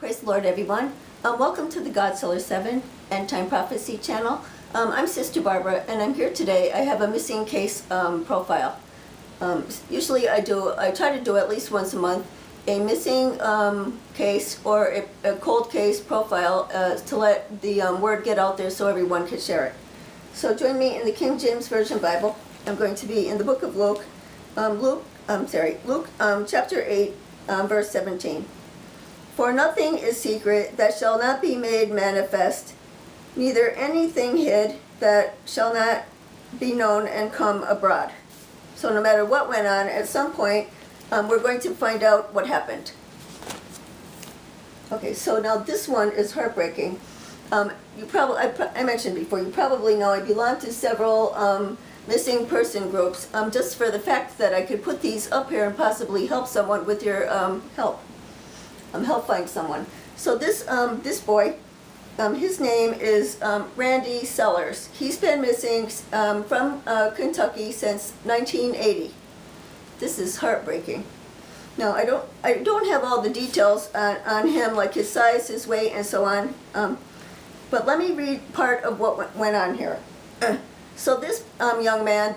Praise the Lord, everyone. Welcome to the God Seller 7 End Time Prophecy channel. I'm Sister Barbara, and I'm here today. I have a missing case profile. Usually I try to do at least once a month a missing case or a cold case profile to let the word get out there so everyone can share it. So join me in the King James Version Bible. I'm going to be in the book of Luke, chapter 8, verse 17. For nothing is secret that shall not be made manifest, neither anything hid that shall not be known and come abroad. So no matter what went on, at some point, we're going to find out what happened. Okay, so now this one is heartbreaking. You probably, I mentioned before, you probably know I belong to several missing person groups, just for the fact that I could put these up here and possibly help someone with your help find someone. So this boy, his name is Randy Sellers. He's been missing from Kentucky since 1980. This is heartbreaking. Now I don't have all the details on him, like his size, his weight, and so on. But let me read part of what went on here. So this young man,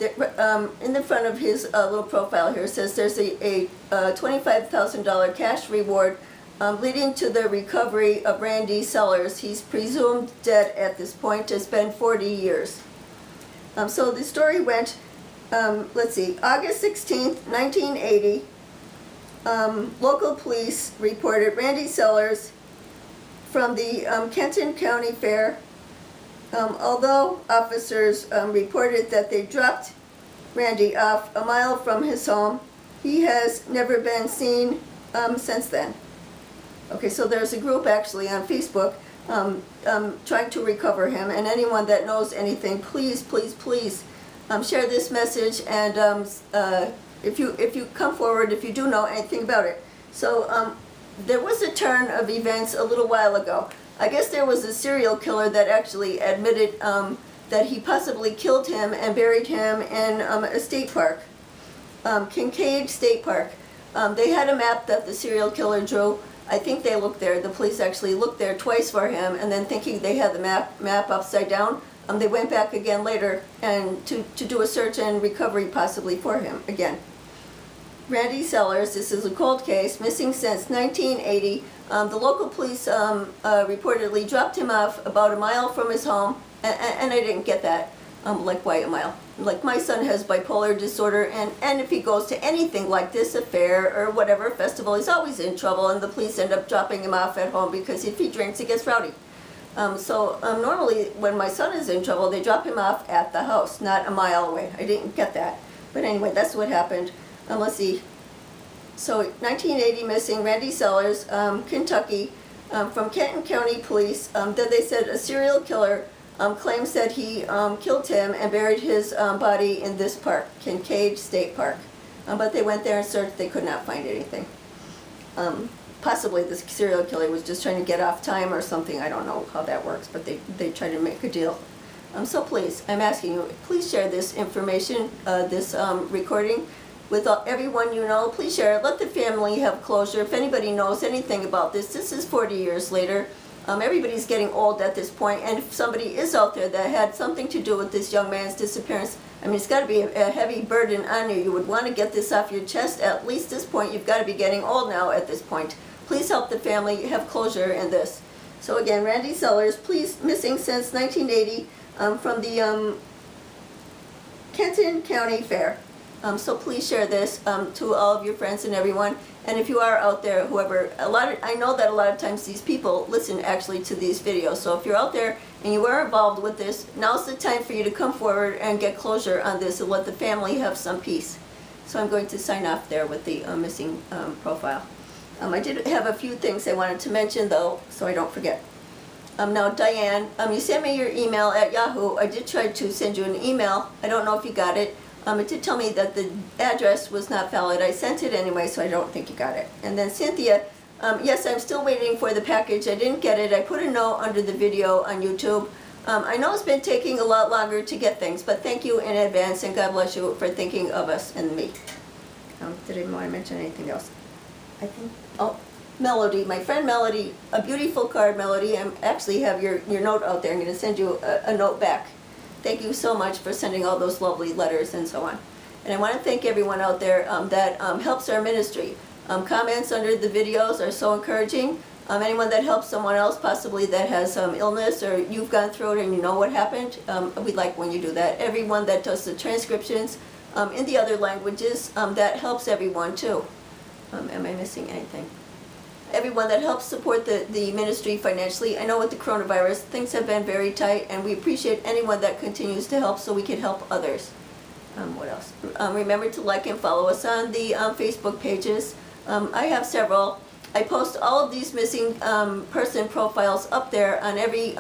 in the front of his little profile here, says there's a $25,000 cash reward leading to the recovery of Randy Sellers. He's presumed dead at this point. It's been 40 years. So the story went, let's see, August 16th, 1980, local police reported Randy Sellers from the Kenton County Fair. Although officers reported that they dropped Randy off a mile from his home, he has never been seen since then. Okay, so there's a group actually on Facebook trying to recover him, and anyone that knows anything, please, please, please share this message, and if you come forward, if you do know anything about it. So there was a turn of events a little while ago. I guess there was a serial killer that actually admitted that he possibly killed him and buried him in a state park, Kincaid State Park. They had a map that the serial killer drew. I think they looked there. The police actually looked there twice for him, and then thinking they had the map upside down, they went back again later and to do a search and recovery possibly for him again. Randy Sellers, this is a cold case, missing since 1980. The local police reportedly dropped him off about a mile from his home, and I didn't get that. Like, why a mile? Like, my son has bipolar disorder, and if he goes to anything like this, a fair or whatever festival, he's always in trouble, and the police end up dropping him off at home because if he drinks, it gets rowdy. Normally, when my son is in trouble, they drop him off at the house, not a mile away. I didn't get that. But anyway, that's what happened. Let's see. So, 1980 missing, Randy Sellers, Kentucky, from Kenton County Police. Then they said a serial killer claims that he killed him and buried his body in this park, Kincaid State Park. But they went there and searched. They could not find anything. Possibly this serial killer was just trying to get off time or something. I don't know how that works, but they tried to make a deal. So please, I'm asking you, please share this information, this recording, with everyone you know. Please share it. Let the family have closure. If anybody knows anything about this, this is 40 years later. Everybody's getting old at this point, and if somebody is out there that had something to do with this young man's disappearance, I mean, it's got to be a heavy burden on you. You would want to get this off your chest. At least this point, you've got to be getting old now at this point. Please help the family have closure in this. So again, Randy Sellers, please, missing since 1980 from the Kenton County Fair. So please share this to all of your friends and everyone. And if you are out there, whoever, I know that a lot of times these people listen actually to these videos. So if you're out there and you are involved with this, now's the time for you to come forward and get closure on this and let the family have some peace. So I'm going to sign off there with the missing profile. I did have a few things I wanted to mention though, so I don't forget. Now Diane, you sent me your email at Yahoo. I did try to send you an email. I don't know if you got it. It did tell me that the address was not valid. I sent it anyway, so I don't think you got it. And then Cynthia, yes, I'm still waiting for the package. I didn't get it. I put a note under the video on YouTube. I know it's been taking a lot longer to get things, but thank you in advance, and God bless you for thinking of us and me. Did I want to mention anything else? I think, oh, Melody, my friend Melody, a beautiful card, Melody. I actually have your note out there. I'm going to send you a note back. Thank you so much for sending all those lovely letters and so on. And I want to thank everyone out there that helps our ministry. Comments under the videos are so encouraging. Anyone that helps someone else possibly that has illness or you've gone through it and you know what happened, we like when you do that. Everyone that does the transcriptions in the other languages, that helps everyone too. Am I missing anything? Everyone that helps support the ministry financially. I know with the coronavirus, things have been very tight, and we appreciate anyone that continues to help so we can help others. What else? Remember to like and follow us on the Facebook pages. I have several. I post all of these missing person profiles up there on every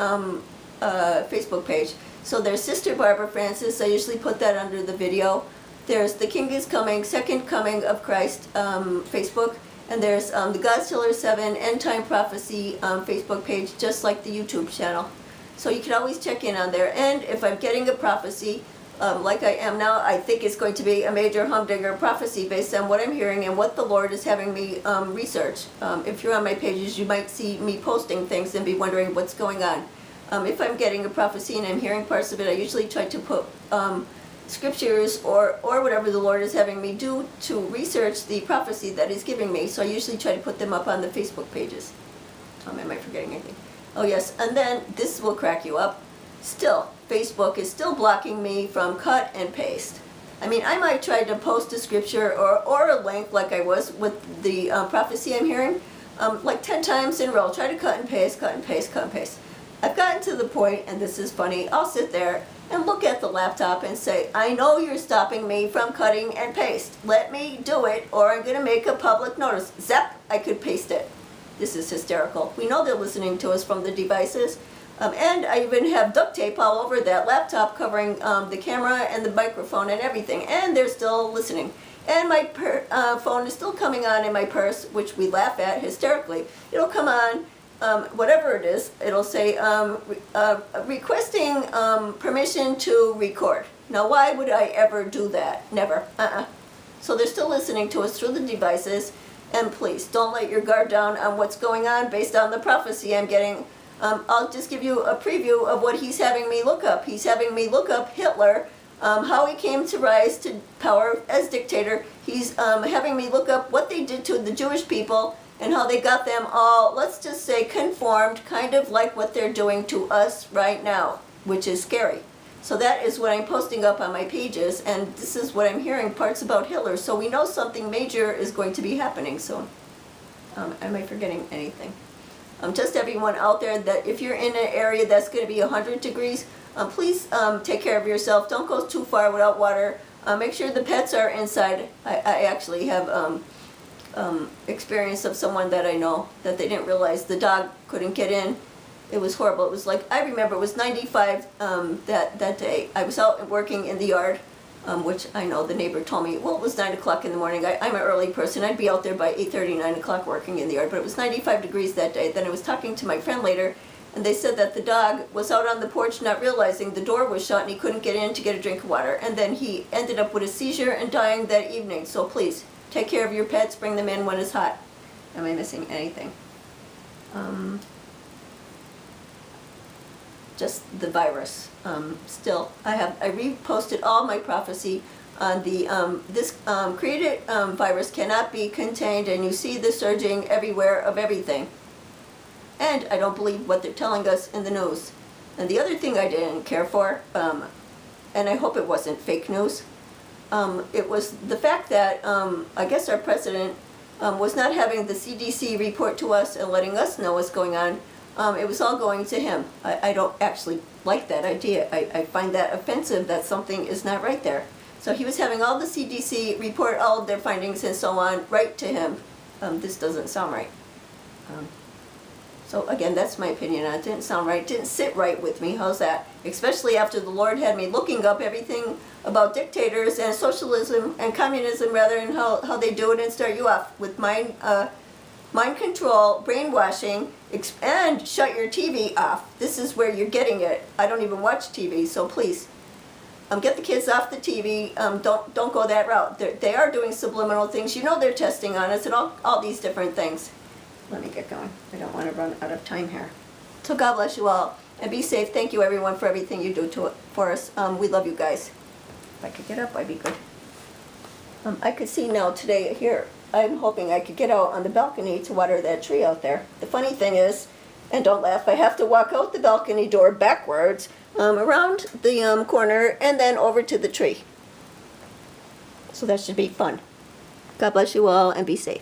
Facebook page. So there's Sister Barbara Francis. I usually put that under the video. There's The King is Coming, Second Coming of Christ Facebook. And there's the God's Tiller 7 End Time Prophecy Facebook page, just like the YouTube channel. So you can always check in on there. And if I'm getting a prophecy, like I am now, I think it's going to be a major humdinger prophecy based on what I'm hearing and what the Lord is having me research. If you're on my pages, you might see me posting things and be wondering what's going on. If I'm getting a prophecy and I'm hearing parts of it, I usually try to put scriptures or whatever the Lord is having me do to research the prophecy that He's giving me. So I usually try to put them up on the Facebook pages. Am I forgetting anything? Oh yes, and then this will crack you up. Still, Facebook is still blocking me from cut and paste. I mean, I might try to post a scripture or a link like I was with the prophecy I'm hearing, like 10 times in a row. Try to cut and paste, cut and paste, cut and paste. I've gotten to the point, and this is funny, I'll sit there and look at the laptop and say, I know you're stopping me from cutting and paste. Let me do it, or I'm going to make a public notice. Zap, I could paste it. This is hysterical. We know they're listening to us from the devices. And I even have duct tape all over that laptop covering the camera and the microphone and everything. And they're still listening. And my phone is still coming on in my purse, which we laugh at hysterically. It'll come on. Whatever it is, it'll say requesting permission to record. Now, why would I ever do that? Never. So they're still listening to us through the devices. And please, don't let your guard down on what's going on based on the prophecy I'm getting. I'll just give you a preview of what he's having me look up. He's having me look up Hitler, how he came to rise to power as dictator. He's having me look up what they did to the Jewish people and how they got them all, let's just say, conformed, kind of like what they're doing to us right now, which is scary. So that is what I'm posting up on my pages, and this is what I'm hearing, parts about Hitler. So we know something major is going to be happening soon. Am I forgetting anything? Just everyone out there, that if you're in an area that's going to be 100 degrees, please take care of yourself. Don't go too far without water. Make sure the pets are inside. I actually have experience of someone that I know that they didn't realize the dog couldn't get in. It was horrible. It was like, I remember it was 95 that day. I was out working in the yard, which I know the neighbor told me, well, it was 9 o'clock in the morning. I'm an early person. I'd be out there by 8:30, 9 o'clock working in the yard, but it was 95 degrees that day. Then I was talking to my friend later, and they said that the dog was out on the porch not realizing the door was shut and he couldn't get in to get a drink of water. And then he ended up with a seizure and dying that evening. So please, take care of your pets, bring them in when it's hot. Am I missing anything? Just the virus. Still, I reposted all my prophecy on the, this created virus cannot be contained, and you see the surging everywhere of everything. And I don't believe what they're telling us in the news. And the other thing I didn't care for, and I hope it wasn't fake news, it was the fact that I guess our president was not having the CDC report to us and letting us know what's going on. It was all going to him. I don't actually like that idea. I find that offensive that something is not right there. So he was having all the CDC report all of their findings and so on right to him. This doesn't sound right. So again, that's my opinion on it. It didn't sound right. It didn't sit right with me. How's that? Especially after the Lord had me looking up everything about dictators and socialism and communism, rather, and how they do it, and start you off with mind control, brainwashing, and shut your TV off. This is where you're getting it. I don't even watch TV, so please, get the kids off the TV. Don't go that route. They are doing subliminal things. You know they're testing on us and all these different things. let me get going. I don't want to run out of time here. So God bless you all, and be safe. Thank you, everyone, for everything you do for us. We love you guys. If I could get up, I'd be good. I could see now today here, I'm hoping I could get out on the balcony to water that tree out there. The funny thing is, and don't laugh, I have to walk out the balcony door backwards, around the corner, and then over to the tree. So that should be fun. God bless you all, and be safe.